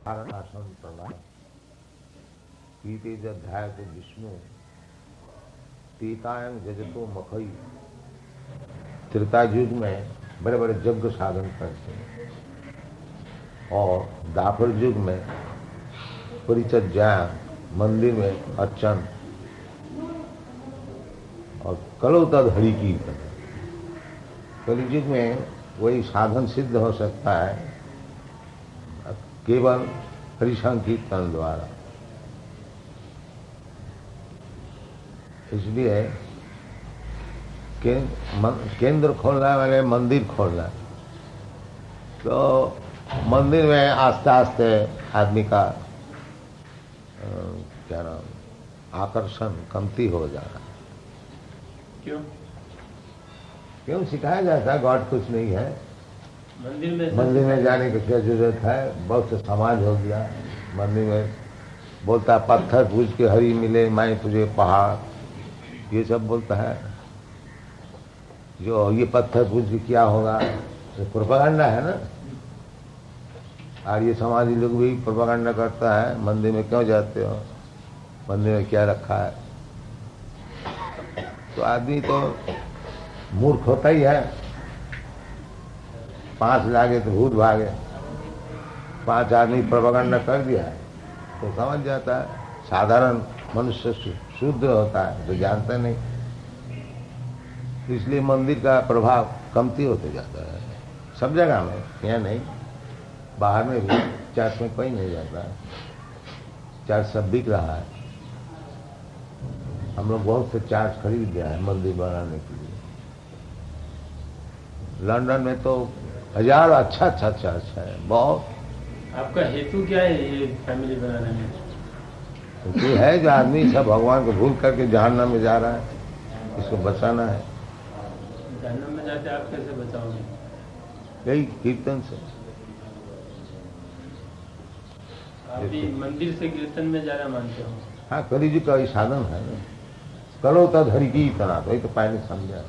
आसन प्रणाम पीते अध्याय को विष्णु तीतायंग जजतो मखई। त्रेता युग में बड़े बड़े यज्ञ साधन करते हैं और दापर युग में परिचर्या मंदिर में अर्चन और कलो तद हरि कीर्तन। कलयुग में वही साधन सिद्ध हो सकता है केवल हरिसंकीर्तन द्वारा। इसलिए केंद्र खोलना मैंने मंदिर खोलना, तो मंदिर में आस्ते आस्ते आदमी का क्या नाम आकर्षण कमती हो जाना। क्यों सिखाया जाता है गॉड कुछ नहीं है, मंदिर में जाने की क्या जरूरत है। बहुत से समाज हो गया मंदिर में बोलता है पत्थर पूज के हरी मिले मैं तुझे पहाड़, ये सब बोलता है। जो ये पत्थर पूज के क्या होगा, ये प्रोपेगेंडा है ना। और ये समाजी लोग भी प्रोपेगेंडा करता है मंदिर में क्यों जाते हो, मंदिर में क्या रखा है। तो आदमी तो मूर्ख होता ही है। 5 लागे तो भूत भागे। 5 आदमी प्रोपेगेंडा कर दिया है तो समझ जाता है। साधारण मनुष्य शुद्ध होता है तो जानता नहीं, इसलिए मंदिर का प्रभाव कमती होते जाता है सब जगह में। यहाँ नहीं, बाहर में भी चर्च में कोई नहीं जाता है, चर्च सब बिक रहा है। हम लोग बहुत से चर्च खरीद दिया है मंदिर बनाने के लिए। लंदन में तो 1000 अच्छा चर्च है बहुत। आपका हेतु क्या है ये फैमिली बनाने में? क्योंकि है जो आदमी सब भगवान को भूल करके जहन्नम में जा रहा है, इसको बचाना है। जहन्नम में जाते आप कैसे बचाओगे? यही कीर्तन से। आप भी मंदिर से कीर्तन में जाना मानते हो? हाँ, कलियुग का ही साधन है ना। कलो तद हरि कीर्तना, वही तो पहले समझा।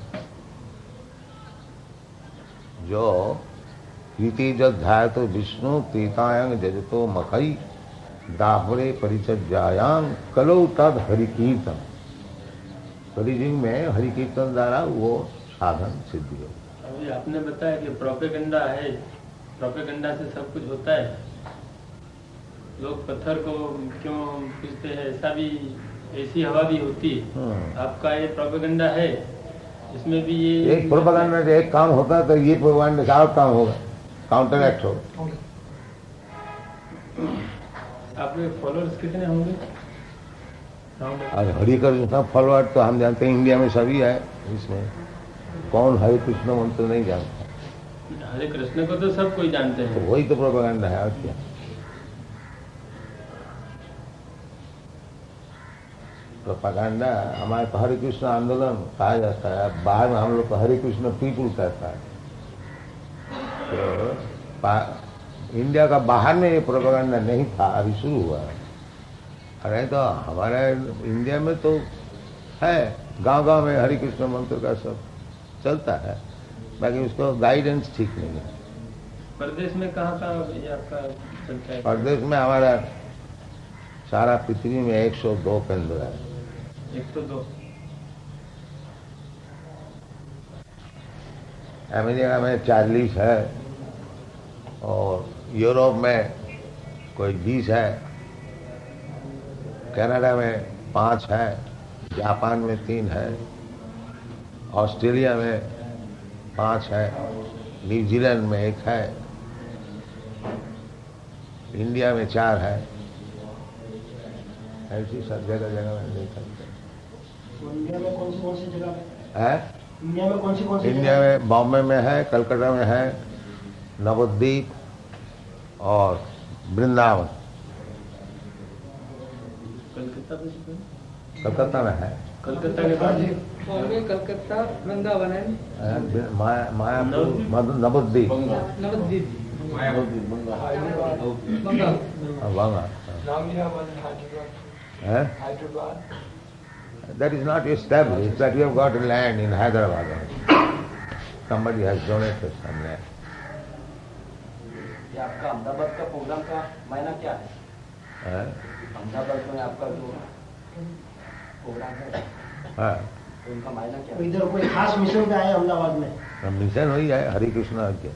जो कीर्ति जध्याय तो विष्णु तीतायंग जजतो मखई दाहरे परिचर्यायां कलो तद हरि कीर्तन। कलियुग में हरि कीर्तन द्वारा वो साधन सिद्ध हो। अभी आपने बताया कि प्रोपेगेंडा है, प्रोपेगेंडा से सब कुछ होता है। लोग पत्थर को क्यों पूजते हैं, ऐसा भी ऐसी हवा भी होती है। आपका ये प्रोपेगेंडा है, इसमें भी ये एक प्रोपेगेंडा से एक काम होता है तो ये प्रोपेगेंडा से और काम होगा, काउंटर एक्ट होगा। आपके फॉलोअर्स कितने होंगे? और हरि कृष्ण फॉलोअर तो हम जानते हैं इंडिया में सभी है। इसमें कौन हरे कृष्ण मंत्र नहीं जानता? हरे कृष्ण को तो सब कोई जानते हैं। तो वही तो प्रोपेगेंडा है और क्या। प्रोपेगेंडा हमारे तो हरे कृष्ण आंदोलन कहा जाता है, बाहर में हम लोग को हरे कृष्ण पीपुल कहता है। तो इंडिया का बाहर में ये प्रोपेगेंडा नहीं था, अभी शुरू हुआ है। अरे तो हमारे इंडिया में तो है, गांव-गांव में हरे कृष्ण मंत्र का सब चलता है, बाकी उसको गाइडेंस ठीक नहीं है। प्रदेश में कहाँ ये आपका चलता है? प्रदेश में हमारा सारा पृथ्वी में 102 केंद्र है। 102? अमेरिका में 40 है और यूरोप में कोई 20 है, कनाडा में 5 है, जापान में 3 है, ऑस्ट्रेलिया में 5 है, न्यूजीलैंड में 1 है, इंडिया में 4 है। ऐसी सब जगह जगह में देख सकते हैं। इंडिया में कौन सी जगह है? इंडिया में कौन सी इंडिया में बॉम्बे में है, कलकत्ता में है, नवद्वीप और वृंदावन। कलकत्ता में है। कलकत्ता के बाद बॉम्बे, कलकत्ता, वृंदावन है, मायापुर, नवद्वीप, नवद्वीप, बंगाल है। That is not established, that we have got land in Hyderabad. Somebody has donated some land. ये आपका अहमदाबाद का प्रोग्राम का मायना क्या है? हाँ? अहमदाबाद में आपका जो प्रोग्राम है हाँ, तो उनका मायना क्या तो है? इधर कोई खास मिशन पे आए अहमदाबाद में? मिशन वही है हरे कृष्णा के।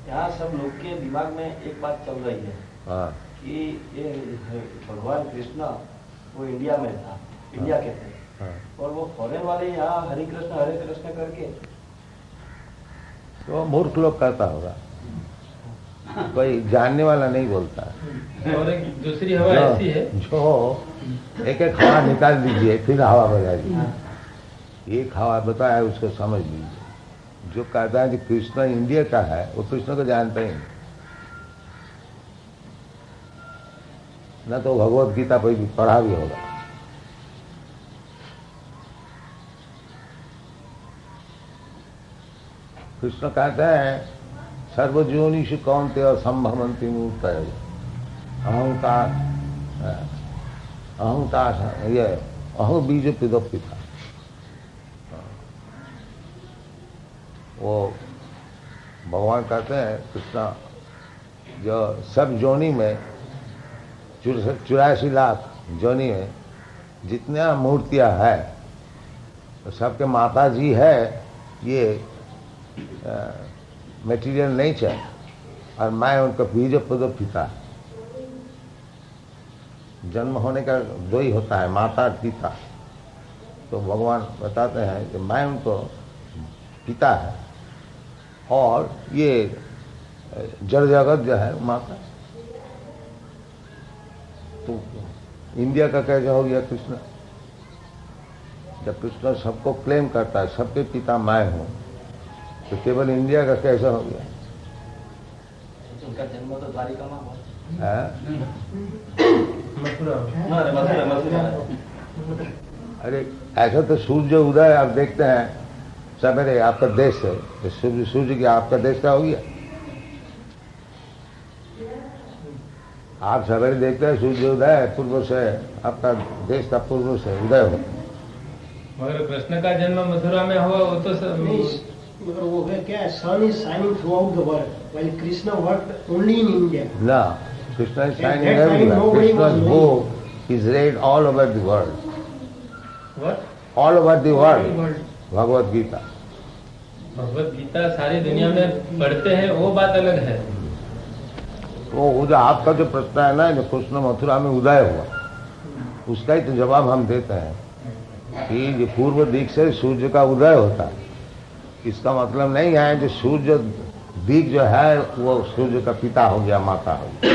यहाँ सब लोग के दिमाग में एक बात चल रही है हाँ, कि ये भगवान कृष्ण वो इंडिया में था, इंडिया के थे, हाँ, और वो फॉरेन वाले यहाँ हरे कृष्ण करके तो मूर्ख लोग कहता होगा, कोई जानने वाला नहीं बोलता। और एक दूसरी हवा ऐसी है जो एक एक हवा निकाल दीजिए फिर हवा बजाइए। एक हवा बताया उसको समझ लीजिए। जो कहता है कि कृष्ण इंडिया का है वो कृष्ण को जानता ही नहीं, न तो भगवत गीता पर भी पढ़ा भी होगा। कृष्ण कहते हैं सर्वजोनिषु कौन्तेय संभवन्ति मूर्तय अहंकार अहंकार ये अहं बीज पिता। वो भगवान कहते हैं कृष्णा जो सब जोनी में 84 लाख जोनी में जितने मूर्तियां है तो सबके माता जी है। ये मटेरियल नेचर और मैं उनका बीज पद पिता। जन्म होने का दो ही होता है, माता और पिता। तो भगवान बताते हैं कि मैं उनको पिता है और ये जड़ जगत जो है माता। तो इंडिया का कैसे हो गया कृष्ण? जब कृष्ण सबको क्लेम करता है सबके पिता मैं हूं, तो केवल इंडिया का कैसा हो गया? उनका जन्म तो द्वारिका में हुआ। अरे ऐसा तो सूर्य उदय आप देखते हैं सवेरे, आपका देश है तो सूर्य की आपका देश का हो गया। आप सवेरे देखते हैं सूर्य उदय पूर्व से, आपका देश का पूर्व से उदय होता है। मगर कृष्ण का जन्म मथुरा में हुआ वो तो नहीं, मगर वो है क्या, sun is shining throughout the world while Krishna worked only in India. ना, Krishna is shining At that time, everywhere. nobody was कृष्ण's book is read all over the world. All over the world. Bhagavad Gita. Bhagavad Gita सारी दुनिया में पढ़ते हैं, वो बात अलग है। वो जो आपका जो प्रश्न है ना, जो कृष्ण मथुरा में उदय हुआ, उसका ही तो जवाब हम देते हैं कि जो पूर्व दिक से सूर्य का उदय होता है, इसका मतलब नहीं है जो सूर्य दिक जो है वो सूर्य का पिता हो गया, माता हो गया।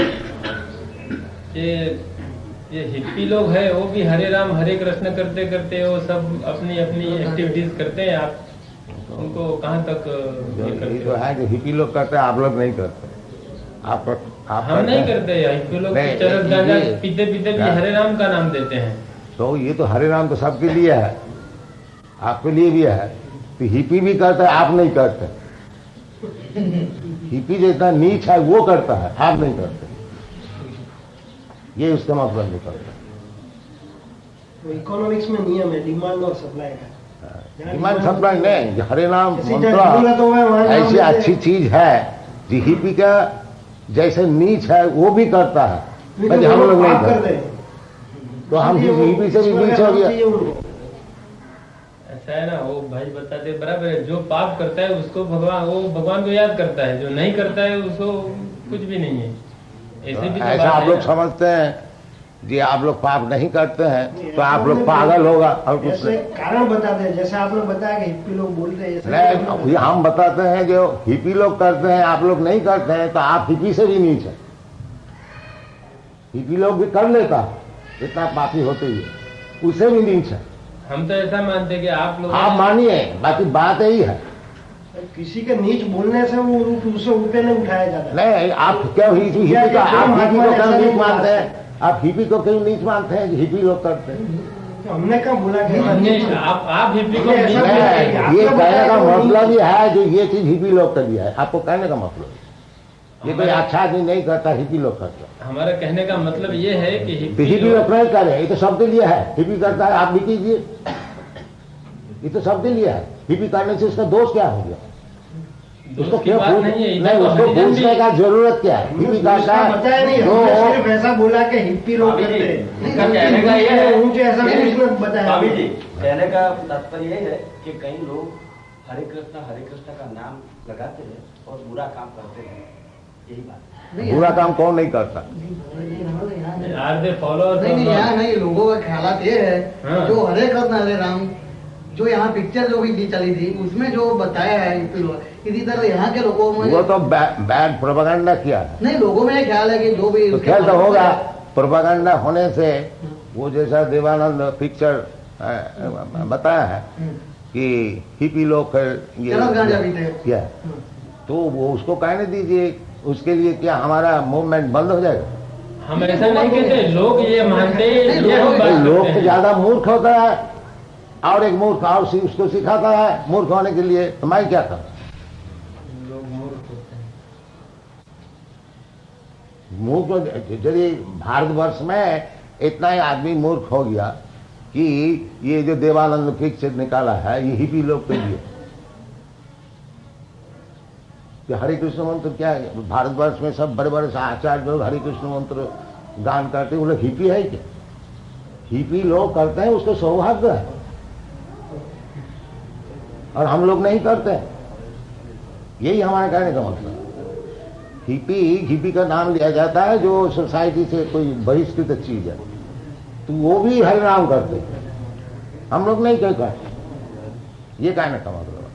ये हिप्पी लोग हैं, वो भी हरे राम हरे कृष्ण करते करते वो सब अपनी अपनी एक्टिविटीज करते हैं। आप उनको कहाँ तक ये करते जो है जो हिप्पी लोग करते हैं, आप लोग नहीं करते। आप हम नहीं करते। हिप्पी लोग चरस गांजा पीते पीते भी हरे राम का नाम देते हैं। तो ये तो हरे राम तो सबके लिए है, आपके लिए भी है। तो हिप्पी भी करता है, आप नहीं करते। हिप्पी जो इतना नीच है वो करता है, आप नहीं करते। ये उसका मतलब नहीं करता। तो इकोनॉमिक्स में नियम है डिमांड और सप्लाई का। डिमांड सप्लाई नहीं, हरे नाम किसी मंत्र जगह तो वह वहाँ ऐसी नाम अच्छी चीज है जो हिप्पी का जैसे नीच है वो भी करता है, पर हम लोग नहीं करते। तो हम हिप्पी से भी नीच हो गया। ऐसा है ना, वो भाई बताते बराबर है। जो पाप करता है उसको भगवान को याद करता है, जो नहीं करता है उसको कुछ भी नहीं है। ऐसे भी तो ऐसा बात आप है लोग ना। समझते हैं जी, आप लोग पाप नहीं करते हैं तो आप लोग पागल होगा और कुछ ऐसे नहीं। कारण बताते हैं, जैसे आपने बताया कि हिप्पी लोग बोलते हैं, ऐसे नहीं, ये हम बताते हैं जो हिप्पी लोग करते हैं आप लोग नहीं करते हैं, तो आप हिप्पी से भी नीच है। हिप्पी लोग भी कर लेता इतना पापी होते हुए, उससे भी नीच है। हम तो ऐसा मानते हैं कि आप लोग आप मानिए, बाकी बात यही है। किसी के नीच बोलने से वो उसे ऊपर नहीं उठाया जाता। नहीं, आप क्यों हिप्पी को आप हिप्पी को क्यों नीच मानते हैं? आप हिप्पी को क्यों नीच मानते हैं? हिप्पी लोग करते हैं। तो हमने कहा बोला कि आप हिप्पी को नहीं, नीच ऐसा बोलते नहीं हैं। है। ये आपने कहने का बताया कि मतलब नीच- ये है जो ये चीज हिप्पी लोग कर दिया है, आपको कहने का मतलब ये कोई अच्छा आदमी नहीं करता, हिप्पी लोग करते हैं। हमारा कहने का मतलब ये है कि तो हिप्पी लोग नहीं कर रहे, ये तो सबके लिए है। हिप्पी करता है, आप भी कीजिए, ये तो सबके लिए है। हिप्पी करने से उसका दोष क्या हो गया? उसको की क्यों बात नहीं है, इधर नहीं, तो उसको हरिजन पूछने भी- का जरूरत क्या है? हिप्पी का बताया नहीं, हमने सिर्फ ऐसा बोला कि हिप्पी लोग स्वामी जी, करते हैं। इनका कहने का ये है मुझे ऐसा कुछ नहीं बताया। स्वामी जी, कहने का तात्पर्य यही है कि कई लोग हरे कृष्ण का नाम लगाते हैं और बुरा काम करते हैं, यही बात है। बुरा काम कौन नहीं करता? आर दे फॉलोअर्स नहीं यहाँ नहीं, लोगों का ख्याल ये है हाँ। जो हरे कृष्ण हरे राम जो यहाँ पिक्चर जो भी चली थी उसमें जो बताया है इसी तरह यहाँ के लोगों में वो तो बैड प्रोपेगेंडा किया है। नहीं, लोगों में ये ख्याल है कि जो भी तो उसके ख्याल तो बारे में होगा, बताया, प्रोपेगेंडा होने से वो जैसा देवानंद पिक्चर बताया है कि हिप्पी लोग चरस गांजा पीते हैं। क्या, तो वो उसको कहने दीजिए, उसके लिए क्या हमारा मूवमेंट बंद हो जाएगा? हम ऐसा नहीं कहते, लोग ये मानते हैं, नहीं, ये हम लोग- बात लोग करते तो हैं। ज्यादा मूर्ख होता है और एक मूर्ख और उसको सिखाता है मूर्ख होने के लिए, तो मैं क्या करूं? लोग मूर्ख होते हैं। मूर्ख यदि भारतवर्ष में इतना ही आदमी मूर्ख हो गया कि ये जो देवानंद पिक्चर निकाला है ये हिप्पी लोग के लिए, कि हरे कृष्ण मंत्र क्या है? भारतवर्ष में सब बड़े बड़े आचार्य लोग हरे कृष्ण मंत्र गान करते हैं, वो लोग हिप्पी है क्या? हिप्पी लोग करते हैं, उसको सौभाग्य है, और हम लोग नहीं करते हैं। यही हमारे कहने का मतलब है। हिप्पी का नाम लिया जाता है जो सोसाइटी से कोई बहिष्कृत चीज है, तो वो भी हरि नाम करते हैं, हम लोग नहीं कह करते। ये कहने का मतलब है।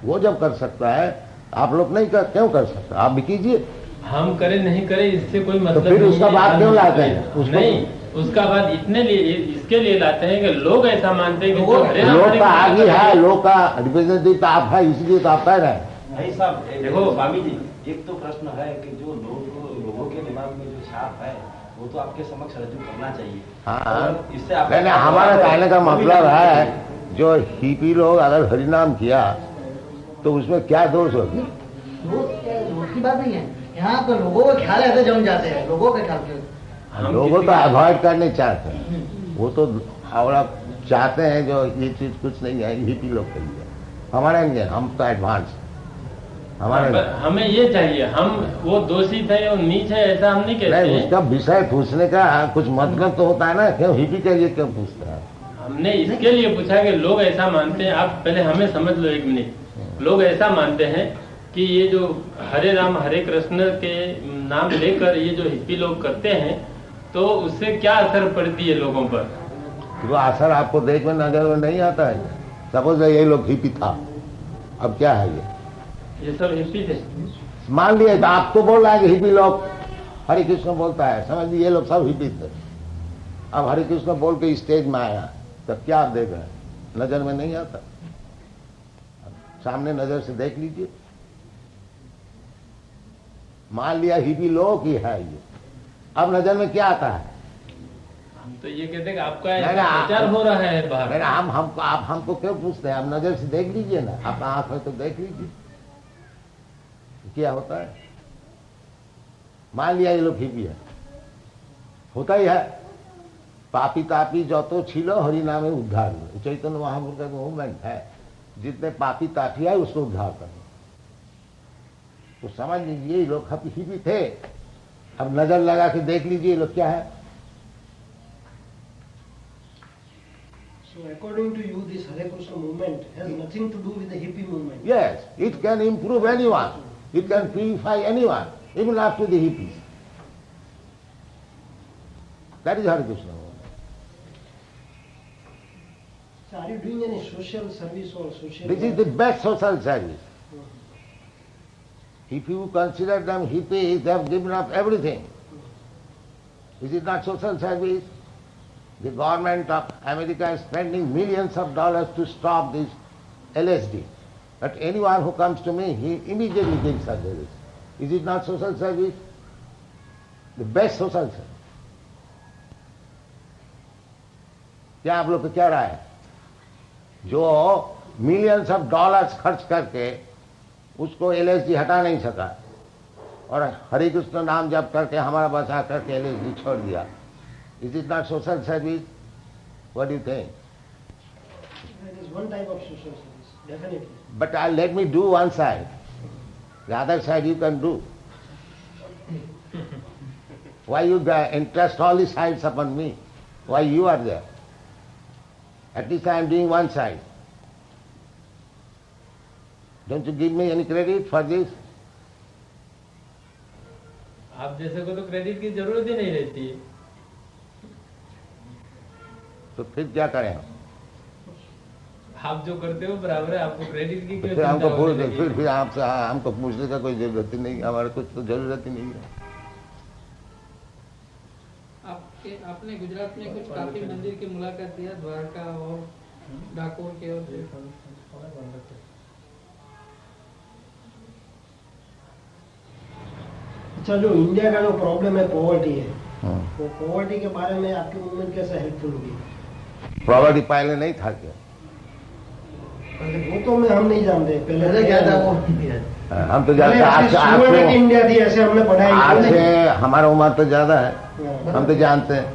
वो जब कर सकता है आप लोग नहीं कर, क्यों कर सकते? आप भी कीजिए। हम करे नहीं करे इससे कोई मतलब फिर नहीं उसका है। बात क्यों लाते हैं? उसको- नहीं, उसका बात इतने लिए इसके लिए लाते हैं कि लोग ऐसा मानते हैं कि जो हरे राम लोग हरे का कृष्ण आगे का- है, लोग का रिप्रेजेंटेटिव तो आप है, इसलिए तो आप कह रहे हैं। नहीं साहब, देखो स्वामी जी, एक तो प्रश्न है कि जो लोगों के दिमाग में जो छाप है वो तो आपके समक्ष रजू करना चाहिए। हाँ, और इससे आप नहीं हमारा कहने का मतलब है जो हिप्पी लोग अगर हरिनाम किया तो उसमें क्या दोष होगी? दोस्त की बात नहीं है, यहाँ पे लोगों का ख्याल ऐसे जम जाते हैं, लोगों के ख्याल से हम लोगों किसी तो का- अवॉइड करने चाहते हैं, वो तो और आप चाहते हैं जो ये चीज कुछ नहीं है हिप्पी लोग के लिए, हमारे लिए हम तो एडवांस हमारे पर हमें ये चाहिए, हम वो दोषित है और नीच है ऐसा हम नहीं कहते नहीं, हैं। उसका विषय पूछने का कुछ मतलब तो होता है ना, क्यों हिप्पी के लिए क्यों पूछता है? हमने इसके लिए पूछा कि लोग ऐसा मानते हैं, आप पहले हमें समझ लो एक मिनट। लोग ऐसा मानते हैं कि ये जो हरे राम हरे कृष्ण के नाम लेकर ये जो हिप्पी लोग करते हैं तो उससे क्या असर पड़ती है लोगों पर? वो असर आपको देख में नजर में नहीं आता है। सपोज ये लोग हिप्पी था, अब क्या है ये सब हिप्पी थे। मान लिया, तो आप तो बोल रहे हैं कि हिप्पी लोग हरे कृष्ण बोलता है, समझ लीजिए ये लोग सब हिप्पी थे। अब हरे कृष्ण बोल के स्टेज में आया, तब क्या आप देख रहे हैं? नजर में नहीं आता, सामने नजर से देख लीजिए। मान लिया हिप्पी लोग ही है ये, अब नजर में क्या आता है? हम तो ये कहते हैं कि आपका नहीं, ऐसा नहीं, प्रचार हो रहा है बाहर। नहीं, आप हमको क्यों पूछते हैं? आप नजर से देख लीजिए ना, आप आंख में तो देख लीजिए क्या होता है। मान लिया ये लोग हिप्पी है, होता ही है। पापी तापी जो तो छिलो हरि नामे उद्धार हुए, चैतन्य महाप्रभु का मूवमेंट है, जितने पापी तापी है उसको उद्धार करो। तो समझ लीजिए ये लोग हिप्पी थे, अब नजर लगा के देख लीजिए ये लोग क्या है। So according to you, this Hare Krishna movement has nothing to do with the hippie movement. Yes, it can improve anyone. It can purify anyone, even up to the hippies. That is Hare Krishna. So are you doing any social service or social This is work? the best social service. If you consider them hippies, they have given up everything. Is it not social service? The government of America is spending millions of dollars to stop this LSD. But anyone who comes to me, he immediately gives service. Is it not social service? The best social service. क्या आप लोग को क्या राय है? जो millions of dollars खर्च करके उसको एलएसडी हटा नहीं सका और हरे कृष्ण नाम जप करके हमारा बचा करके एलएसडी छोड़ दिया, is it not social service? What do you think? That is one type of social service, definitely. But let me do one side. The other side you can do. Why you interest all the sides upon me? Why you are there? At least I am doing one side. Don't you give me any credit for this? आप जैसे को तो credit की जरूरत ही नहीं रहती है। तो फिर क्या करें हम? आप जो करते हो बराबर है, आपको क्रेडिट की क्यों फिर हमको चिंता होने लगी? फिर आपसे हमको पूछने का कोई जरूरत ही नहीं, हमारे कुछ तो जरूरत ही नहीं है। आपने गुजरात में कुछ काफी मंदिर की मुलाकात दिया, द्वारका और डाकोर के और अच्छा, जो इंडिया का जो प्रॉब्लम है पॉवर्टी है, हाँ। वो पॉवर्टी के बारे में आपकी मूवमेंट कैसे हेल्पफुल होगी? प्रॉपर्टी पहले नहीं था क्या? पहले वो तो हम नहीं जानते, पहले क्या था वो? हम तो जानते हैं इंडिया थी, ऐसे हमने पढ़ाई आज की। से हमारा उम्र तो ज्यादा है, हाँ। हम तो जानते हैं।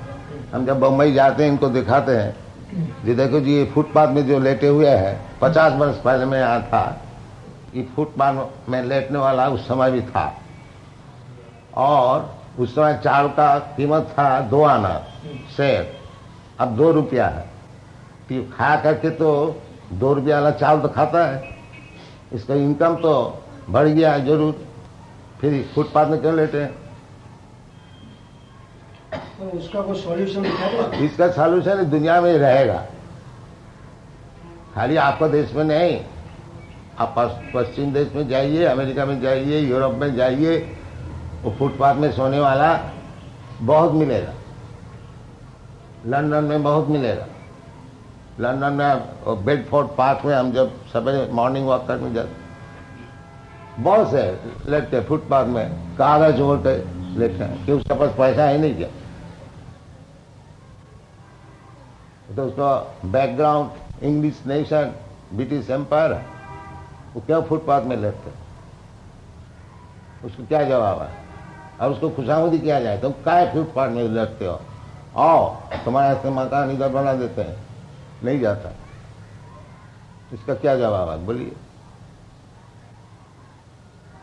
हम जब बम्बई जाते हैं इनको दिखाते हैं, ये देखो जी ये फुटपाथ में जो लेटे हुए हैं, 50 वर्ष पहले मैं यहाँ था, ये फुटपाथ में लेटने वाला उस समय भी था, और उस समय चावल का कीमत था 2 आना शेर, अब 2 रुपया है। तो खा करके तो 2 रुपया वाला चावल तो खाता है, इसका इनकम तो बढ़ गया है जरूर, फिर फुटपाथ में क्यों लेटे हैं? तो उसका कोई सॉल्यूशन दिखाते? इसका सॉल्यूशन दुनिया में ही रहेगा, खाली आपका देश में नहीं। आप पश्चिम देश में जाइए, अमेरिका में जाइए, यूरोप में जाइए, वो फुटपाथ में सोने वाला बहुत मिलेगा। लंदन में बहुत मिलेगा। लंदन में बेडफोर्ड पार्क में हम जब सवेरे मॉर्निंग वॉक करने जाते, बहुत से लेटते फुटपाथ में, कागज ओढ़ के लेते हैं कि उसके पास पैसा है नहीं क्या। तो उसका background English nation, British empire है, वो क्यों फुटपाथ में लेटते? उसको क्या जवाब है? और उसको खुशामदी किया जाए तो क्या फुटपाथ में लेटते हो, आओ तुम्हारे ऐसे मकान इधर बना देते हैं, नहीं जाता। इसका क्या जवाब है बोलिए?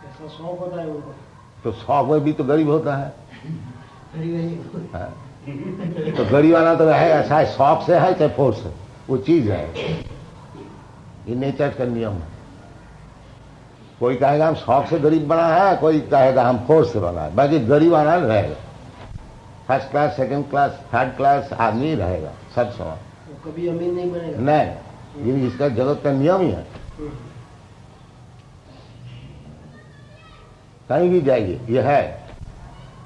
ऐसा शौक होता है उनको, तो शौक में भी तो गरीब होता है। हाँ। तो गरीब वाला तो है, चाहे शौक से है चाहे फोर्स से, वो चीज है, ये नेचर का नियम है। कोई कहेगा हम शौक से गरीब बना है, कोई कहेगा हम फोर्स से बना है, बाकी गरीब वाला रहेगा। First class, second class, third class आदमी रहेगा सब समय, वो कभी अमीर नहीं बनेगा। नहीं, ये इसका जगत का नियम ही है। कहीं भी जाइए ये है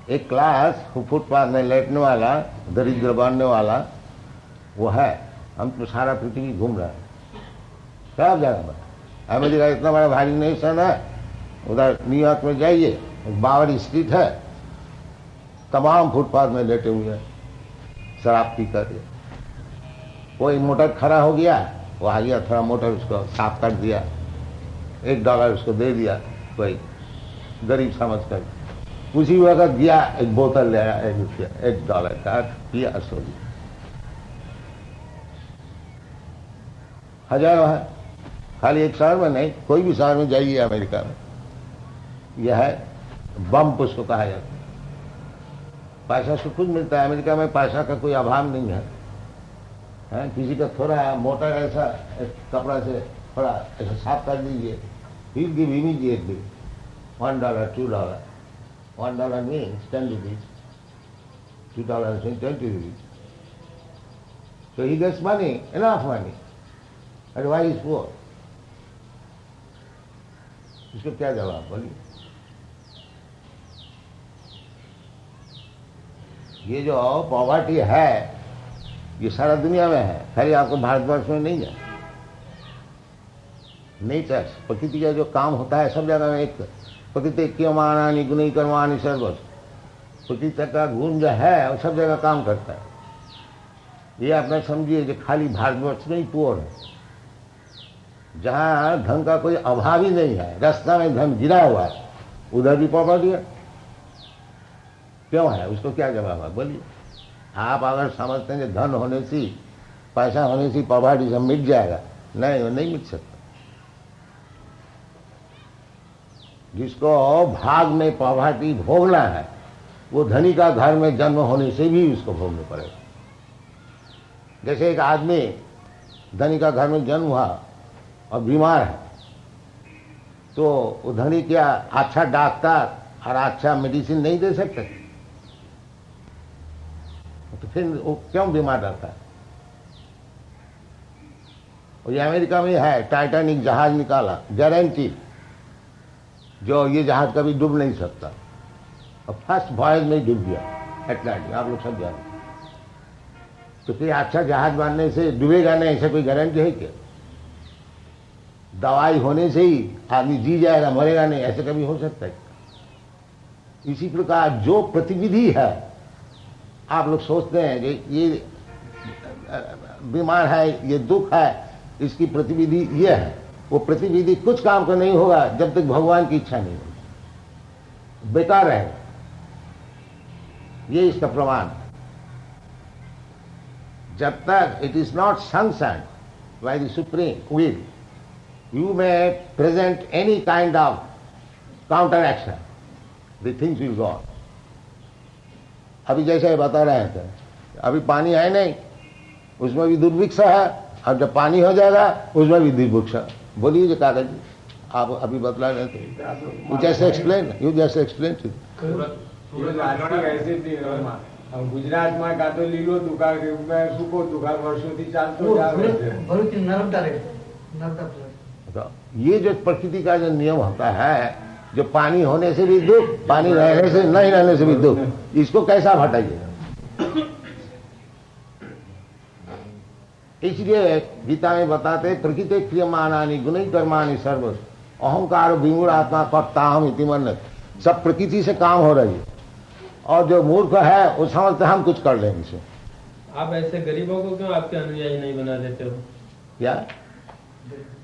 एक क्लास, फुटपाथ में लेटने वाला, दरिद्र बनने वाला, वो है। हम तो सारा पृथ्वी घूम रहे हैं, सब जगह पर। अमेरिका इतना बड़ा भारी नेशन है, उधर न्यूयॉर्क में जाइए, एक बावर स्ट्रीट है, तमाम फुटपाथ में लेटे हुए हैं शराब पी करके। कोई मोटर खड़ा हो गया, वो आ गया, थोड़ा मोटर उसको साफ कर दिया, $1 उसको दे दिया, कोई गरीब समझ कर उसी वक्त दिया, एक बोतल ले आया, $1 का पिया, सो लिया। हजारों है, खाली एक शहर में नहीं, कोई भी शहर में जाइए अमेरिका में, यह है बम्प उसको कहा जाता है। पैसा से कुछ मिलता है अमेरिका में, पैसा का कोई अभाव नहीं है। किसी का थोड़ा मोटा ऐसा एक कपड़ा से थोड़ा ऐसा साफ कर दीजिए, he'll give immediately $1, $2. $1 means 10 rupees, $2 means 20 rupees. So he gets money, enough money. And why is poor? इसको क्या जवाब बोलिए? ये जो पॉवर्टी है ये सारा दुनिया में है, खाली आपको भारतवर्ष में नहीं है। नेचर, प्रकृति का जो काम होता है सब जगह में, एक प्रकृति क्योमानी गुणी कर्मानी सर्वस, प्रकृति का गुण जो है वो सब जगह काम करता है। ये आप न समझिए जो खाली भारतवर्ष में ही पुअर है, जहाँ धन का कोई अभाव ही नहीं है, रास्ता में धन गिरा हुआ है, उधर भी पॉवर्टी है। क्यों है? उसको क्या जवाब है बोलिए? आप अगर समझते हैं कि धन होने से, पैसा होने से पॉवर्टी सब मिट जाएगा, नहीं, वो नहीं मिट सकता। जिसको भाग में पॉवर्टी भोगना है, वो धनी का घर में जन्म होने से भी उसको भोगना पड़ेगा। जैसे एक आदमी धनी का घर में जन्म हुआ और बीमार है, तो वो धनी क्या अच्छा डॉक्टर और अच्छा मेडिसिन नहीं दे सकते? तो फिर वो क्यों बीमार रहता है? और ये अमेरिका में है, टाइटैनिक जहाज निकाला, गारंटी, जो ये जहाज कभी डूब नहीं सकता, और फर्स्ट वॉयज में ही डूब गया अटलांटिक, आप लोग सब जानते। तो फिर अच्छा जहाज बनने से डूबेगा नहीं, ऐसा कोई गारंटी है क्या? दवाई होने से ही आदमी जी जाएगा, मरेगा नहीं, ऐसे कभी हो सकता है? इसी प्रकार जो प्रतिविधि है, आप लोग सोचते हैं कि ये बीमार है, ये दुख है, इसकी प्रतिविधि ये है, वो प्रतिविधि कुछ काम का नहीं होगा जब तक भगवान की इच्छा नहीं होगी, बेकार रहेगा। ये इसका प्रमाण। जब तक it is not sanctioned by the supreme will, you may present any kind of counteraction, the things will go on. अभी जैसे बता रहे थे, अभी पानी है नहीं, उसमें भी दुर्भिक्ष है, अब जब पानी हो जाएगा उसमें भी दुर्भिक्ष। बोलिए जो कागज जी, आप अभी बतला रहे थे, यू जस्ट एक्सप्लेन ऐसी थी ગુજરાતમાં કાં તો લીલો દુકાળ સૂકો દુકાળ વર્ષોથી ચાલતો જ આવે છે। ભરૂચ નર્મદા રે નર્મદા પ્લાન્ટ। तो ये जो प्रकृति का जो नियम होता है, जो पानी होने से भी दुख, पानी रहने से नहीं रहने से भी दुख, इसको कैसा हटाइए? इसलिए गीता में बताते प्रकृति क्रियमाणानि गुणै कर्माणि सर्व अहंकार विमूढ़ आत्मा कर्ताहम इति मन्यते। सब प्रकृति से काम हो रही है, और जो मूर्ख है वो समझते हम कुछ कर लेंगे इसे। आप ऐसे गरीबों को क्यों आपके अनुयायी नहीं बना देते हो? क्या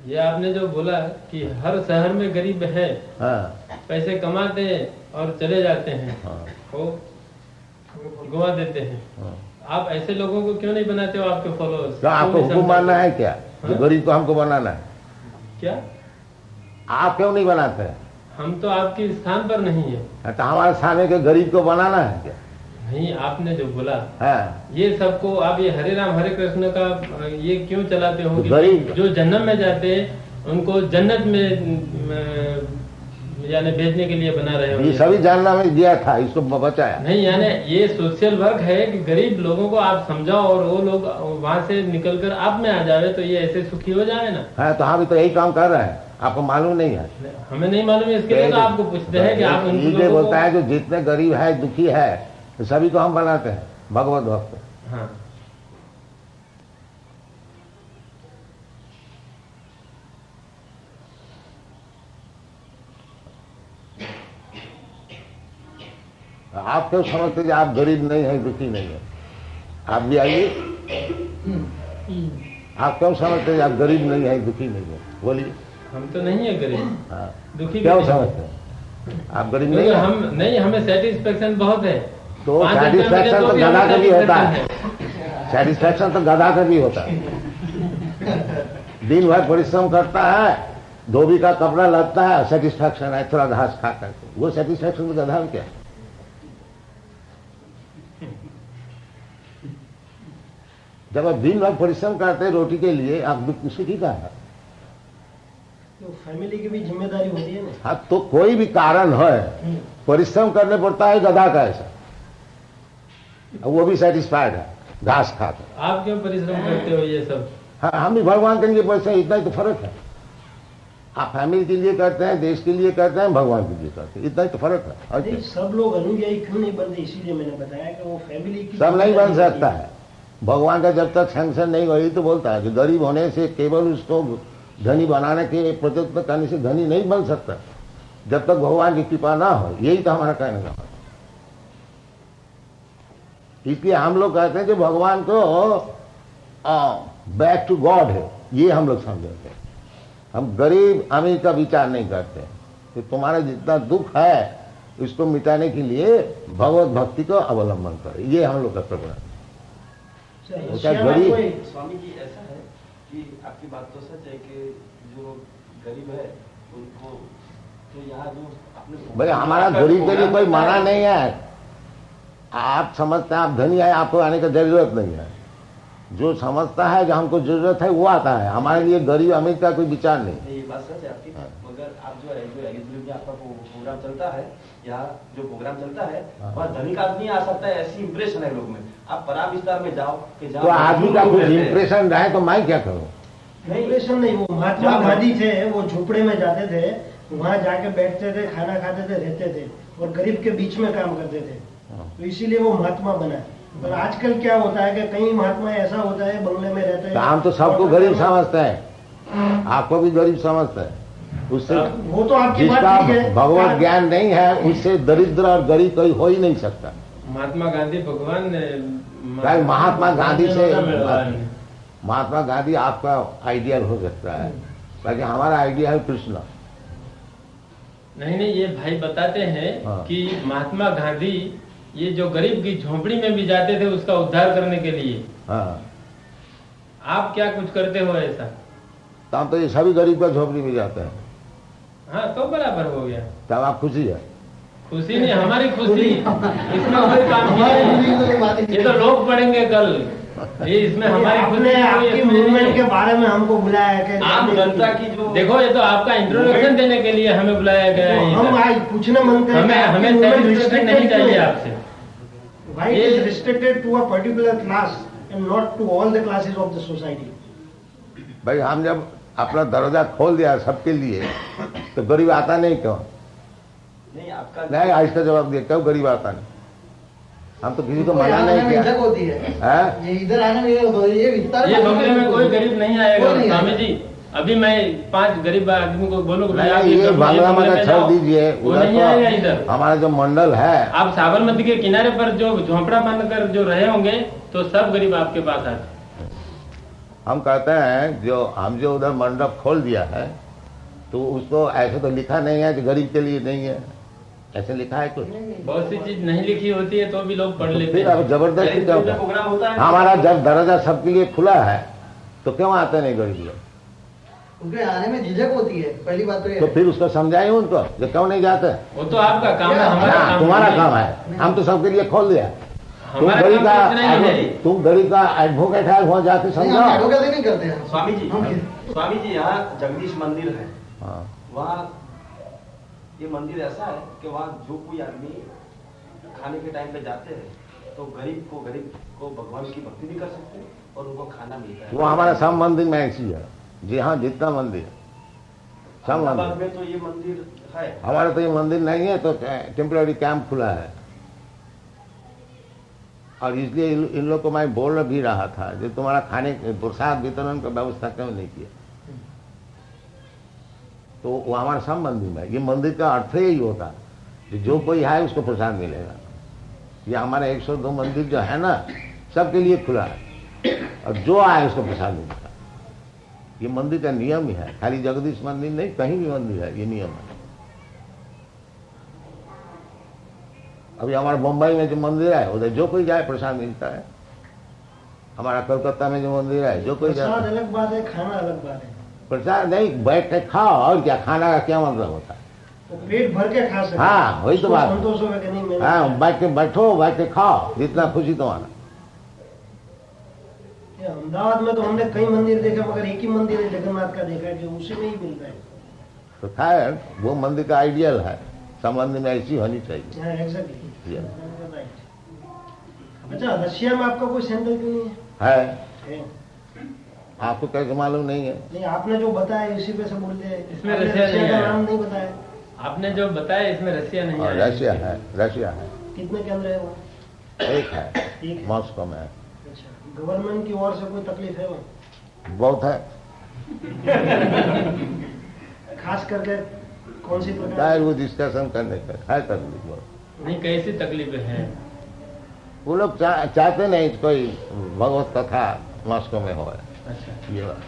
ये आपने जो बोला कि हर शहर में गरीब है, हाँ, पैसे कमाते हैं और चले जाते हैं, हाँ, वो गुआ देते हैं, हाँ। आप ऐसे लोगों को क्यों नहीं बनाते हो आपके फॉलोअर्स? क्या आपको हुक्म मानना है क्या? जो गरीब को हमको बनाना है? क्या आप क्यों नहीं बनाते हैं? हम तो आपके स्थान पर नहीं है। तो हमारे सामने के गरीब को बनाना है क्या? नहीं, आपने जो बोला हाँ, ये सबको आप ये हरे राम हरे कृष्ण का ये क्यों चलाते हो? तो कि गरीब जो जन्नत में जाते हैं उनको जन्नत में यानी भेजने के लिए बना रहे हो। ये सभी जानना में दिया था, इसको बचाया नहीं, यानी ये सोशल वर्क है कि गरीब लोगों को आप समझाओ और वो लोग वहाँ से निकलकर आप में आ जावे, तो ये ऐसे सुखी हो जाए ना। है। तो हम भी तो यही काम कर रहे हैं, आपको मालूम नहीं है? हमें नहीं मालूम है, इसके लिए तो आपको पूछते हैं कि आप उन ये लोगों को- बोलता है जो जितने गरीब है दुखी है तो सभी को हम बनाते हैं भगवत भक्त। हाँ, आप क्यों समझते कि आप गरीब नहीं है, दुखी नहीं है? आप भी आइए। आप क्यों समझते कि आप गरीब नहीं है, दुखी नहीं है? बोलिए। हम तो नहीं है गरीब, हाँ, दुखी क्यों भी नहीं। समझते हैं आप गरीब नहीं क्योंकि है? हम नहीं, हमें सेटिस्फेक्शन बहुत है। तो 5 रुपए मिले सेटिस्फेक्शन तो भी गधा हमें का भी होता satisfaction है, सेटिस्फेक्शन तो गधा का भी होता है। दिन भर परिश्रम करता है, धोबी का कपड़ा लगता है, सेटिस्फेक्शन है थोड़ा घास खा करके, वो सेटिस्फेक्शन तो गधा में क्या है? जब आप दिन भर परिश्रम करते हैं रोटी के लिए, आप दुख सुखी का है? तो फैमिली की भी जिम्मेदारी होती है ना। हाँ, तो कोई भी कारण है, परिश्रम करने पड़ता है गधा का ऐसा, वो भी सेटिस्फाइड है घास खाकर। आप क्यों परिश्रम करते हो ये सब? हाँ, हम भी भगवान के लिए परिश्रम, इतना ही तो फर्क है। आप फैमिली के लिए करते हैं, देश के लिए करते हैं, भगवान के लिए करते हैं, इतना ही तो फर्क है। और नहीं, सब लोग अनुयायी क्यों नहीं बनते, इसीलिए मैंने बताया कि वो फैमिली की सब नहीं बन जिम्मेदारी सकता है। भगवान का जब तक सैंक्शन नहीं वही तो बोलता है कि गरीब होने से केवल उसको धनी बनाने के प्रयत्न करने से धनी नहीं बन सकता, जब तक भगवान की कृपा ना हो। यही तो हमारा कहने का। इसलिए हम लोग कहते हैं कि भगवान को बैक टू गॉड है, ये हम लोग समझते हैं। हम गरीब अमीर का विचार नहीं करते कि तुम्हारा जितना दुख है इसको मिटाने के लिए भगवत भक्ति को अवलंबन करें, ये हम लोग का प्रकरण है। चाहिए। उसका श्यामा गरीब- कोई- स्वामी जी ऐसा है कि आपकी बात तो सच है कि जो गरीब है उनको तो यहाँ जो अपने भाई हमारा गरीब के लिए कोई मना नहीं है। आप समझते हैं आप धनी है, आपको आने की जरूरत नहीं है। जो समझता है जो हमको जरूरत है वो आता है। हमारे लिए गरीब अमीर का कोई विचार नहीं। ये बात सच है आपकी, मगर आप जो है जो एग्जीक्यूटिव में आपका प्रोग्राम चलता है, यहाँ जो प्रोग्राम चलता है वह धनिक आदमी आ सकता है, ऐसी इंप्रेशन है लोग में। आप परा विस्तार में जाओ कि तो आदमी का कुछ इंप्रेशन रहे तो मैं क्या करूँ? इंप्रेशन नहीं, वो महात्मा गांधी थे, वो झोपड़े में जाते थे, वहाँ जाके बैठते थे, खाना खाते थे, रहते थे और गरीब के बीच में काम करते थे, तो इसीलिए वो महात्मा बना। पर आजकल क्या होता है कि कई महात्मा ऐसा होता है बंगले में रहते हैं। तो हम तो सबको गरीब समझते हैं, आपको भी गरीब समझते हैं। उससे वो तो आपकी बात जिसका ठीक है। भगवत ज्ञान नहीं है उससे दरिद्र और गरीब कोई हो ही नहीं सकता। महात्मा गांधी भगवान भाई महात्मा गांधी से भगवान। महात्मा गांधी आपका आइडियल हो सकता है, बाकी हमारा आइडिया है कृष्ण। नहीं नहीं, ये भाई बताते हैं हाँ। कि महात्मा गांधी ये जो गरीब की झोपड़ी में भी जाते थे उसका उद्धार करने के लिए। हाँ, आप क्या कुछ करते हो ऐसा? तो हम तो ये सभी गरीब का झोपड़ी में जाते हैं, हाँ तो बराबर हो गया। तब आप खुशी है। खुशी नहीं, हमारी खुशी इसमें कोई काम नहीं है। ये तो लोग पढ़ेंगे कल, ये इसमें हमारी खुशी आपने आपकी कोई मूवमेंट नहीं के है। बारे में हमको बुलाया है कि आम जनता की जो देखो ये तो आपका इंट्रोडक्शन देने के लिए हमें बुलाया गया है हम इधर। आज पूछना मांगते हैं कि हमें आपकी हमें movement सेटिस्फेक्शन restricted नहीं क्यों चाहिए है? आपसे। Why it is restricted to a particular class and not to all the classes of the society? भाई हम जब अपना दरवाजा खोल दिया सबके लिए तो गरीब आता नहीं क्यों? नहीं आपका नहीं, इसका जवाब दिया, क्यों गरीब आता नहीं? हम तो किसी को कोई मना आने नहीं में किया झिझक होती है। है? ये इधर आने में ये विस्तार ये बंगले में कोई गरीब नहीं आएगा कोई नहीं स्वामी आएगा। जी। अभी मैं 5 गरीब आदमी को बोलूंगा भाई आप नहीं, ये बंगले बांग्ला में में जाओ, छोड़ दीजिए। वो उधर नहीं आएगा तो इधर। हमारा जो मंडल है, आप साबरमती के किनारे पर जो झोंपड़ा बनकर जो रहे होंगे तो सब गरीब आपके पास आते। हम कहते हैं जो हम जो उधर मंडप खोल दिया है तो उसको ऐसे तो लिखा नहीं है कि गरीब के लिए नहीं है, ऐसे लिखा है कुछ? बहुत सी चीज नहीं लिखी होती है तो भी लोग पढ़ लेते फिर हैं। अब जबरदस्ती क्यों? प्रोग्राम होता है हमारा जब दरवाजा सबके लिए खुला है तो क्यों आते नहीं गरीब लोग? उनके आने में झिझक होती है, पहली बात तो ये तो है। फिर उसको समझाइए उनको जो क्यों नहीं जाते। वो तो आपका काम है, हमारा हाँ, काम तुम्हारा नहीं। काम है, हम तो सबके लिए खोल दिया। तुम हमारा गरीब काम कुछ नहीं है। तुम गरीब का एडवोकेट है, वहाँ जाके नहीं, हम समझाओ। एडवोकेसी नहीं करते हैं स्वामी जी। हम स्वामी जी यहाँ जगदीश मंदिर है, हाँ, वहाँ ये मंदिर ऐसा है कि वहाँ जो कोई आदमी खाने के टाइम पे जाते हैं तो गरीब को भगवान की भक्ति भी कर सकते हैं और उनको खाना मिलता है। वो हमारा सब मंदिर में ऐसी है जी। हाँ, जितना मंदिर सब अहमदाबाद मंदिर। में तो ये मंदिर है। हमारा तो ये मंदिर नहीं है तो टेम्पररी कैंप खुला है और इसलिए इन लोग को मैं बोल भी रहा था जो तुम्हारा खाने प्रसाद वितरण का व्यवस्था क्यों नहीं किया? तो वो हमारा सब मंदिर में, ये मंदिर का अर्थ यही होता है कि जो कोई है उसको प्रसाद मिलेगा। ये हमारे 102 मंदिर जो है ना सबके लिए खुला है और जो आए उसको प्रसाद मिलेगा। ये मंदिर का नियम ही है, खाली जगदीश मंदिर नहीं, कहीं भी मंदिर है ये नियम है। अभी हमारा मुंबई में जो मंदिर है उधर जो कोई जाए प्रसाद मिलता है। हमारा कोलकाता में जो मंदिर है जो कोई प्रसाद जाए अलग बात है, खाना अलग बात है। प्रसाद नहीं, बैठ के खाओ और क्या, खाना का क्या मतलब होता है? वो पेट भर के खा सकते हैं। हाँ, वही तो उसको बात है। संतोष होगा कि नहीं मैंने हाँ, बैठ के बैठो, बैठ के खाओ, जितना खुशी तुम्हारा। ये अहमदाबाद में तो हमने कई मंदिर देखे मगर एक ही मंदिर है जगन्नाथ का देखा है कि उसी में ही मिलता है। तो खैर वो मंदिर का आइडियल है, सब मंदिर में ऐसी होनी चाहिए। हाँ, एग्जैक्टली। Yeah. राइट। अच्छा, रशिया में आपका कोई सेंटर क्यों नहीं है, है? आपको कैसे मालूम नहीं है? नहीं, आपने जो बताया इसी पे से बोलते हैं। इसमें आपने रशिया नहीं का है। नाम नहीं बताया। आपने जो बताया इसमें रशिया नहीं और है। रशिया है, रशिया है, कितने केंद्र है वो? एक है, एक है। मॉस्को में है। अच्छा, गवर्नमेंट की ओर से कोई तकलीफ है वहाँ? बहुत है, खास करके कौन सी प्रकार? शायद वो डिस्कशन करने का है तकलीफ बहुत। नहीं, कैसी तकलीफें हैं? वो लोग चाहते नहीं कोई भगवत कथा मॉस्को में हो। अच्छा, ये बात।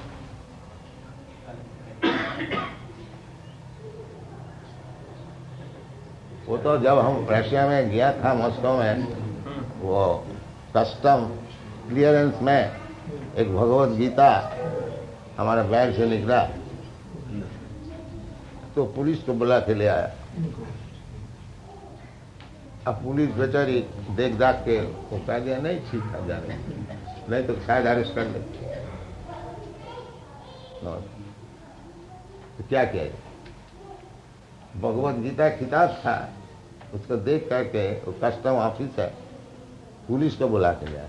वो तो जब हम रशिया में गया था मॉस्को में, वो कस्टम क्लियरेंस में एक भगवत गीता हमारे बैग से निकला, तो पुलिस को बुला के ले आया। अब पुलिस बेचारी देख दाख के वो कह दिया नहीं ठीक था जाने, नहीं तो शायद अरेस्ट कर ले। तो क्या किया, भगवत गीता किताब था, उसको देख करके वो कस्टम ऑफिस है, पुलिस को बुला के गया।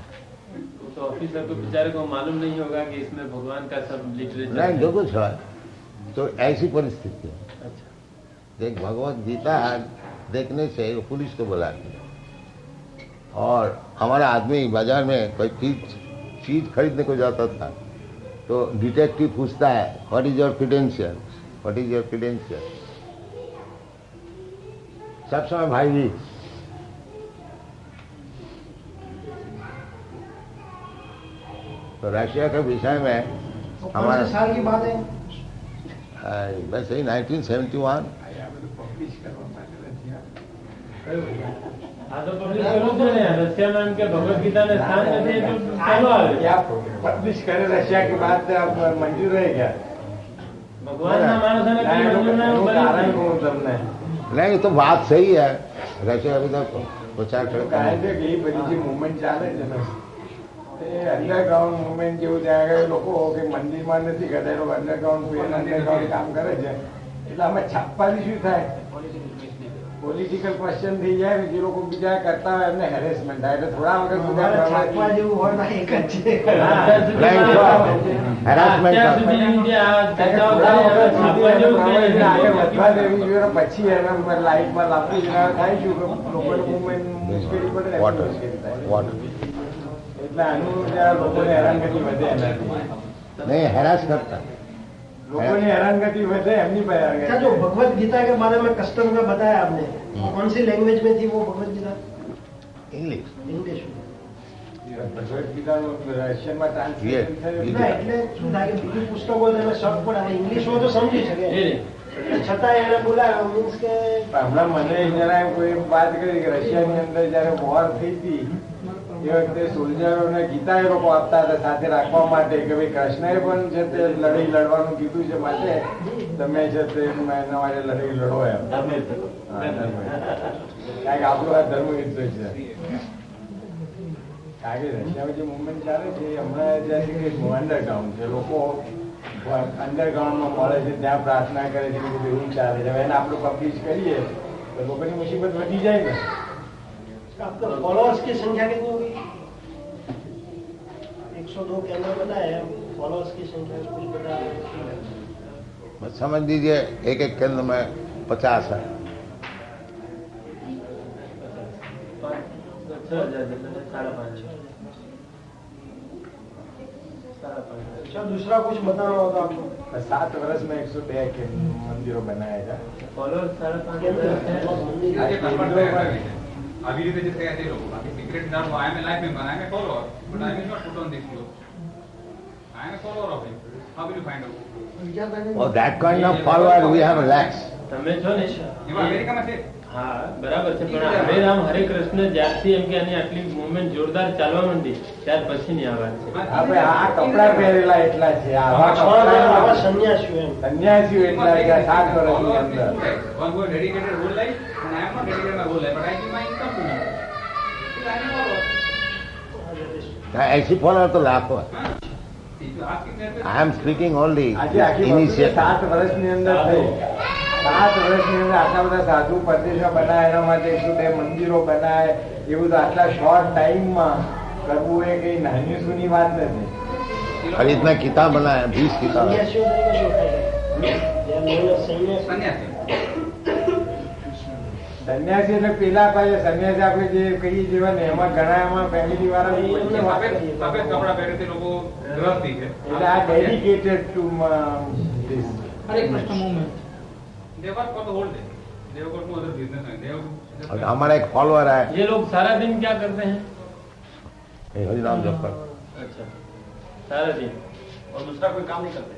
तो ऑफिसर को बेचारे को मालूम नहीं होगा कि इसमें भगवान का सब लिटरेचर नहीं जो कुछ है, तो ऐसी परिस्थिति है। अच्छा, देख भगवत गीता देखने से वो पुलिस को बुला के, और हमारा आदमी बाजार में कोई चीज खरीदने को जाता था तो डिटेक्टिव पूछता है what is your credential, what is your credential, सब समय भाई जी। तो रशिया के विषय में हमारे साल की बात है, वैसे ही 1971 हाँ तो पब्लिश करो तो नहीं, रशिया में उनके भगवत गीता ने स्थान में थे तो चालू आ गए। क्या पब्लिश करे रशिया की बात अब मंजूर है क्या? भगवान ना मानो था ना कि मंजूर ना हो, कारण को सबने नहीं तो बात सही है, रशिया अभी तक प्रचार करता કહે है। છે કે એ બધી જે મુવમેન્ટ ચાલે છે ને એ અંડરગ્રાઉન્ડ મુવમેન્ટ જેવું ત્યાં આગળ લોકો કે મંદિરમાં નથી કરતા, એ લોકો અંડરગ્રાઉન્ડ કામ કરે છે, એટલે અમે છાપવાથી શું થાય, પોલિટિકલ ક્વેશ્ચન થઈ જાય ને જે લોકો બીજા કરતા હોય એમને હેરેસમેન્ટ થાય, એટલે થોડા વખત અમારે છાપવા બધા જેવું હોય તો એક જ છે। હેરાસમેન્ટ અત્યાર સુધી જે આ ચર્ચાઓ થોડા થઈ, હવે વખત છાપવા જેવું આગળ કંઈ વધવા નથી. દેવી જોઈએ, પછી એને લાઈટમાં લાવવું થાય શું કે લોકોને મુવમેન્ટ મુશ્કેલી પડે ને વોટર મુશ્કેલી થાય, વોટર એટલે આનું જ્યાં લોકોને હેરાનગતિ વધે એનાથી, नहीं हैरास करता, લોકોની હેરાનગતિ વધે એમની પર अच्छा, હેરાનગતિ। जो भगवत गीता के बारे में कस्टम में बताया आपने, कौन सी लैंग्वेज में थी वो भगवत गीता? इंग्लिश इंग्लिश में। ભગવદ્ ગીતાનું રશિયનમાં ટ્રાન્સલેશન થયું ના એટલે શું થાય કે બીજું પુસ્તકો તમે શોખ પડે, ઇંગ્લિશ હોય તો સમજી શકે, છતાં એને બોલાવ્યો મીન્સ કે હમણાં મને જણાય કોઈ વાત કરી કે રશિયાની અંદર જયારે વોર થઈ હતી એ વખતે સોલ્જરોને ગીતા એ લોકો આપતા હતા સાથે રાખવા માટે કે ભાઈ કૃષ્ણએ પણ છે તે લડાઈ લડવાનું કીધું છે, માટે તમે છે તે એના માટે લડાઈ લડો એમ। હા, ધર્મ. કારણ કે આપણું આ ધર્મ યુદ્ધ છે, કારણ કે રશિયામાં જે મુવમેન્ટ ચાલે છે એ હમણાં જ્યાંથી કે અંડરગ્રાઉન્ડ છે, લોકો અંડરગ્રાઉન્ડમાં મળે છે, ત્યાં પ્રાર્થના કરે છે, બધું એવું ચાલે છે। હવે એને આપણે પબ્લિશ કરીએ તો લોકોની મુસીબત વધી જાય ને। आपका फॉलोअर्स की संख्या कितनी होगी? 102 कैमरा बताया, फॉलोअर्स की संख्या कुछ बताया? बस समझ लीजिए एक एक केंद्र में 50 है। 6,000 જેટલા, 5,500. अच्छा, दूसरा कुछ बताना होगा आपको? 7 વર્ષ में 102 के मंदिरों बनाया था। ફોલોઅર્સ 5,500 है. अभी રીતે જતે આતે લોકો બાકી સિક્રેટ ના I am life member I am follower but I will not put on this cloth I am follower of him how will you find out और that kind of follower we have lakhs. તમે છો ને એવા અમેરિકામાં છે હા બરાબર છે, પણ હરે રામ હરે કૃષ્ણ જ્યારથી એમ કે આની આટલી મુવમેન્ટ જોરદાર ચાલવા માંડી ત્યાર પછીની આ વાત છે. આપણે આ કપડા પહેરેલા એટલા છે, આવા आवा કપડા सन्यासी है। સન્યાસીઓ એટલા છે 7 વર્ષની અંદર। one who dedicated whole life and I am not dedicated my whole life but I give my income to me. So I am a follower. ऐसी follower तो लाखों है। If you ask him that I am speaking only આજે આખી વસ્તુ initiative. 7 વર્ષની અંદર થઈ, 7 વર્ષની અંદર આટલા બધા સાધુ પ્રદેશો બનાય, એના માટે 102 મંદિરો બનાય, એવું તો આટલા શોર્ટ ટાઈમમાં કરવું એ કઈ નાની સૂની વાત નથી। और इतना किताब बनाया 20 किताब। सन्यासियों तरीके से होता है। या लोग सन्यासी। સન્યાસી સન્યાસી એટલે પેલા પાસે સન્યાસી આપણે જે કહીએ જેવા ને એમાં ઘણા એમાં ફેમિલી વાળા સફેદ સફેદ કપડા પહેરે તે લોકો ગ્રસ્તી છે એટલે આ dedicated two this. Hare Krishna movement. they work for the whole day they have got no other business and they have और हमारा एक फॉलोअर है, ये लोग सारा दिन क्या करते हैं? ये हरिनाम जप कर, अच्छा, सारा दिन और दूसरा कोई काम नहीं करते।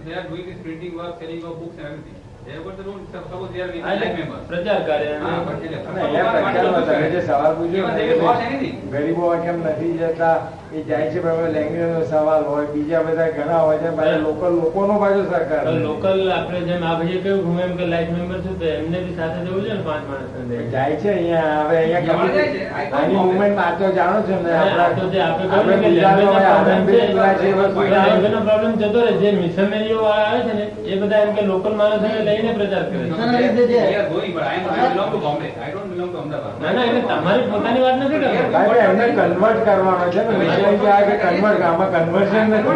they are doing this printing work selling of books and everything They have got the rule, suppose they are living આ like members. પ્રચાર કરે હા, અને પણ એટલે અને અહીંયા પ્રચારમાં તમે જે સવાલ પૂછ્યો Even ને, they will watch anything. ગરીબો કેમ નથી જતા એ જાય છે, બરાબર, લેંગ્વેજનો સવાલ હોય, બીજા બધા ઘણા હોય છે, પાછા લોકોનો પાછો સરકાર લોકલ આપણે જેમ આ ભાઈએ કહ્યું હું એમ કે લાઈફ મેમ્બર છું તો એમને બી સાથે જવું છે ને 5 માણસને લઈને. જાય છે અહીંયા. હવે અહીંયા જાય છે. આની મુવમેન્ટ આ તો જાણો છો ને, આ તો જે આપણે કહ્યું આપણે કે ગુજરાતમાં લેંગ્વેજના આનંદભાઈ problem પેલા જે વસ્તુ થાય. લેંગ્વેજનો પ્રોબ્લેમ જતો રહે. જે મિશનરીઓ વાળા આવે છે ને એ બધા એમ કે લોકલ માણસોને લઈને પ્રચાર કરે છે. They are going, but I belong to Bombay. I don't belong to Ahmedabad. ના ના એટલે તમારી પોતાની વાત નથી કરતો. ભાઈ એમને કન્વર્ટ કરવાનો છે ને, મિશન કે આ કે કન્વર્ટ, આમાં કન્વર્ઝન નથી.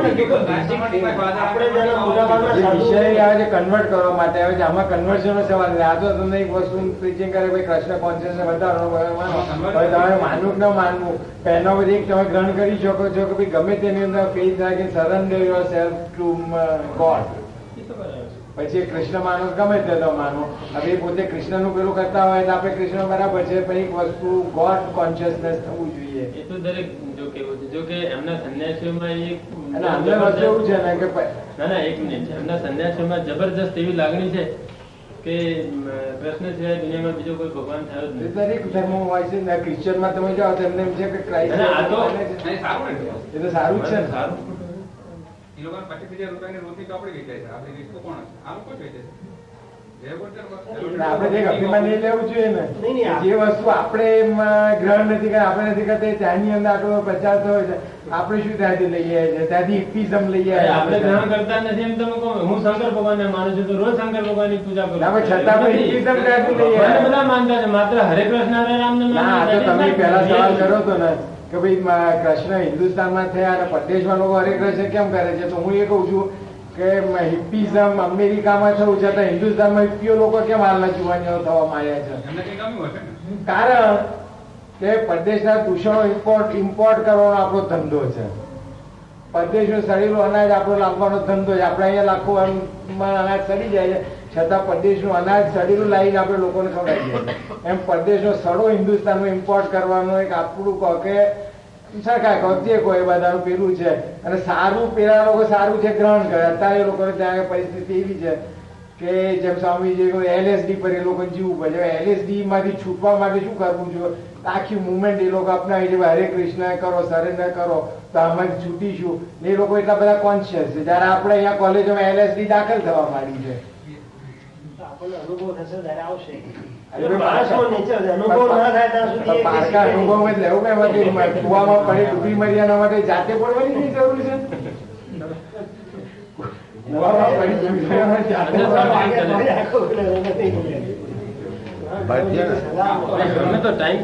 આપણે જેના મોટાભાગના જે સાધુ મિશનરી આવે છે કન્વર્ટ કરવા માટે આવે છે, આમાં કન્વર્ઝન નો સવાલ નથી. આ તો તમને એક વસ્તુ પ્રીચિંગ કરે, ભાઈ કૃષ્ણ કોન્શિયસ બતાવો, હવે તમે માનવું કે ન માનવું, પહેલો બધી એક તમે ગ્રહણ કરી શકો છો કે ભાઈ ગમે તેની અંદર ફેથ રાખીને surrender yourself to God. એ તો બરાબર છે. પછી કૃષ્ણ માનો ગમે તે તો માનો. હવે એ પોતે કૃષ્ણનું પેલું કરતા હોય તો આપણે કૃષ્ણ બરાબર છે, પણ એક વસ્તુ ગોડ કોન્શિયસનેસ થવું જોઈએ. એ તો દરેક જો કેવું છે. જો કે એમના સંન્યાસીઓમાં એક અને અમને વસ્તુ એવું છે ને કે ના ના એક મિનિટ છે. એમના સંન્યાસીઓમાં જબરજસ્ત એવી લાગણી છે કે કૃષ્ણ સિવાય દુનિયામાં બીજો કોઈ ભગવાન થયો જ એ નથી. દરેક ધર્મ હોય છે ને. ક્રિશ્ચનમાં તમે જાઓ તો એમને એમ છે કે ક્રાઇસ્ટ ના, આ તો- નહીં, સારું ને. એ તો સારું જ છે ને. સારું. એ લોકોને 25,000 રૂપિયાની રોટી ચોપડી વેચાય છે. આપણે વેચતું કોણ છે? આ લોકો જ વેચે છે. They have got their- એટલે આપણે જે અભિમાન નહીં લેવું જોઈએ ને. નહીં, નહીં, જે વસ્તુ આપણે એમાં ગ્રહણ નથી કરતા, આપણે નથી કરતા, એ ત્યાંની અંદર આટલો પ્રચાર થયો છે. આપણે શું ત્યાંથી લઈએ છીએ? ત્યાંથી હિપ્પીઝમ લઈએ અરે આપણે છીએ. ગ્રહણ કરતા નથી એમ તમે કહો. હું શંકર ભગવાનને માનું છું તો રોજ શંકર ભગવાનની પૂજા કરું. આપણે છતાં પણ હિપ્પીઝમ ત્યાંથી લઈએ. ભગવાનને બધા માનતા છે. માત્ર હરે કૃષ્ણ હરે રામ ને ના, આ તો તમે પહેલા સવાલ કર્યો હતો ને કે ભાઈ કૃષ્ણ હિન્દુસ્તાનમાં થયા અને પરદેશમાં લોકો હરે કૃષ્ણ કેમ કરે છે, તો હું એ કહું છું કે હિપ્પીઝમ અમેરિકામાં થયું છે તો હિન્દુસ્તાનમાં હિપ્પીઓ લોકો કેમ હાલના જુવાનીઓ થવા માંડ્યા છે? એમને કંઈ ગમ્યું હશે ને. કારણ કે પરદેશના દૂષણો ઇમ્પોર્ટ કરવાનો આપણો ધંધો છે. પરદેશનું સડેલું અનાજ આપણો લાવવાનો ધંધો છે. આપણે અહીંયા લાખો અનાજ સડી જાય છે, છતાં પરદેશનું અનાજ સડેલું લાવીને આપણે લોકોને ખવડાવીએ છીએ. એમ પરદેશનો સડો હિન્દુસ્તાનમાં ઇમ્પોર્ટ કરવાનો એક આપણું કહો કે સરકાર કહો જે કોઈ બધાનું પેલું છે. અને સારું પેલા લોકો સારું છે ગ્રહણ કરે. અત્યારે એ લોકોને ત્યાં પરિસ્થિતિ એવી છે કે જેમ સ્વામીજી LSD પર એ લોકો જીવવું પડે. LSD માંથી છૂટવા માટે શું કરવું જોઈએ? આખી મુવમેન્ટ એ લોકો અપનાવી છે, હરે કૃષ્ણ કરો, સરેન્ડર કરો તો આમાંથી છૂટીશું. એ લોકો એટલા બધા કોન્શિયસ છે. જયારે આપણે અહીંયા કોલેજોમાં LSD દાખલ થવા માંડી છે. આપણને અનુભવ થશે ત્યારે આવશે. અરે ભાઈ, માણસનો nature છે. અનુભવ ના થાય ત્યાં સુધી એ પારકા કઈ શીખે અનુભવ જ લેવું કે એમાંથી કુવામાં પડી ડૂબી મરી એના માટે જાતે પડવાની કઈ જરૂર છે? કુવામાં પડી ડૂબી મરી એના માટે જાતે પડવાની નહીં. આખો એટલે નથી. ભજ્ય ને અમે તો ટાઈમ